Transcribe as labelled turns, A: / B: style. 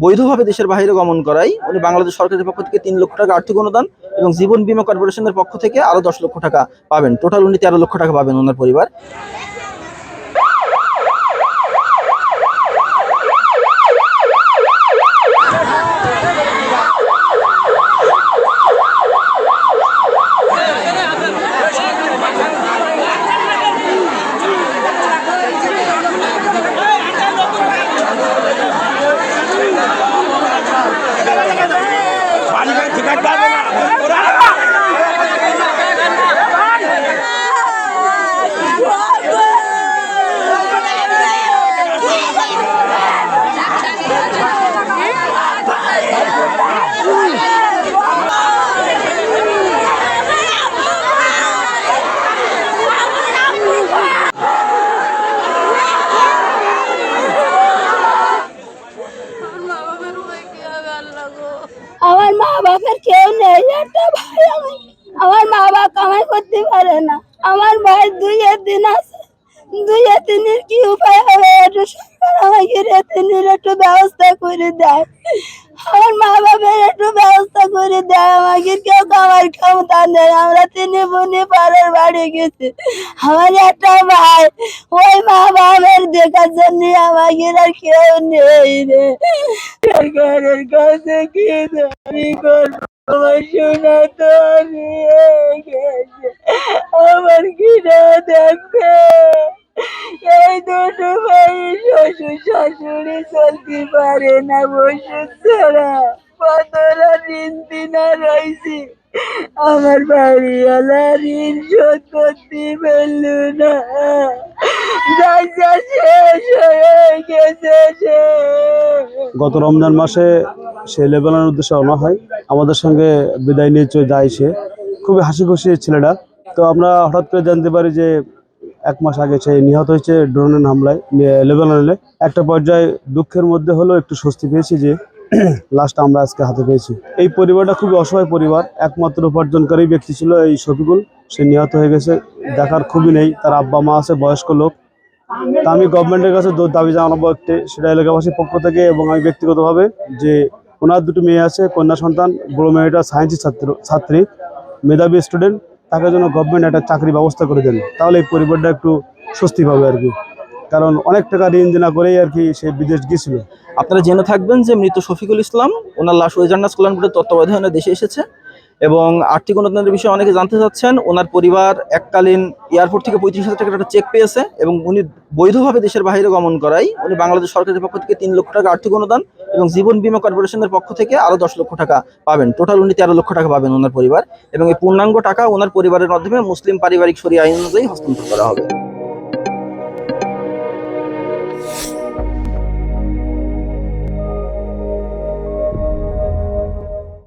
A: বৈধভাবে দেশের বাইরে গমন করায় উনি বাংলাদেশ সরকারের পক্ষ থেকে 3 লক্ষ টাকা আর্থিক অনুদান এবং জীবন বীমা কর্পোরেশনের পক্ষ থেকে আরো 10 লক্ষ টাকা পাবেন। টোটাল উনি 13 লক্ষ টাকা পাবেন ওনার পরিবার।
B: আমার মা বাবার কেউ নেই, একটা ভাই আমার মা বাবা কামাই করতে পারে না। আমার ভাই 2 দিন আছে, 2 দিনের কি উপায় হবে? একটু সরকার আমাকে একটু ব্যবস্থা করে দেয়, আমার মা বাবার একটু ব্যবস্থা করে দেয়। আমাকে কেউ কামাই ক্ষমতা নেই, আমরা 3 বোনে পাড়ার বাড়ি গেছি। আমার একটা ভাই, ওই মা বাবার দেখার জন্য আমাকে আর কেউ নেই রে। সরকারের কাছে কি দাবি করবো? আমার শোনা তো নিয়ে গেছে, আমার কিনা দেখবে। এই 2 ভাই শ্বশুর শাশুড়ি চলতে পারে না ওষুধ ছাড়া, কতটা ঋণ দিনা রয়েছি। আমার বাড়িওয়ালা ঋণ শোধ করতে পারল না, শেষ হয়ে গেছে।
C: গত রমজান মাসে সে লেবাননের উদ্দেশ্যে রওনা হয়, আমাদের সঙ্গে বিদায় নিয়ে যায়। সে খুবই হাসি খুশি ছেলেটা। তো আমরা হঠাৎ করে জানতে পারি যে 1 মাস আগে সে নিহত হয়েছে ড্রোনের হামলায় লেবাননে। একটা পর্যায়ে দুঃখের মধ্যে হলো একটু স্বস্তি পেয়েছি যে লাস্ট আমরা আজকে হাতে পেয়েছি। এই পরিবারটা খুবই অসহায় পরিবার, একমাত্র উপার্জনকারী ব্যক্তি ছিল এই শফিকুল, সে নিহত হয়ে গেছে। দেখার খুবই নেই, তার আব্বা মা আছে, বয়স্ক লোক। তা আমি গভর্নমেন্টের কাছে দাবি জানাবো একটি, সেটা এলাকাবাসীর পক্ষ থেকে এবং আমি ব্যক্তিগতভাবে, যে ওনার 2টি মেয়ে আছে, কন্যা সন্তান। বড় মেয়েটা সায়েন্সের ছাত্রী, মেধাবী স্টুডেন্ট, তাকে যেন গভর্নমেন্ট একটা চাকরি ব্যবস্থা করে দেন, তাহলে এই পরিবারটা একটু স্বস্তি পাবে আর কি। কারণ অনেক টাকা ঋণ দেনা করেই আর কি সে বিদেশ গিয়েছিল।
A: আপনারা জেনে থাকবেন যে মৃত শফিকুল ইসলাম, ওনার লাশ ওয়েজার্নাস কল্যাণপুরের তত্ত্বাবধানে দেশে এসেছে এবং আর্থিক অনুদানের বিষয়ে অনেকে জানতে চাচ্ছেন। ওনার পরিবার এককালীন এয়ারপোর্ট থেকে 35,000 টাকার একটা চেক পেয়েছে এবং উনি বৈধভাবে দেশের বাইরে গমন করায় উনি বাংলাদেশ সরকারের পক্ষ থেকে 3 লক্ষ টাকা আর্থিক অনুদান এবং জীবন বীমা কর্পোরেশনের পক্ষ থেকে আরো 10 লক্ষ টাকা পাবেন। টোটাল উনি 13 লক্ষ টাকা পাবেন ওনার পরিবার, এবং এই পূর্ণাঙ্গ টাকা ওনার পরিবারের মাধ্যমে মুসলিম পারিবারিক শরিয়া আইন অনুযায়ী হস্তান্তর করা হবে।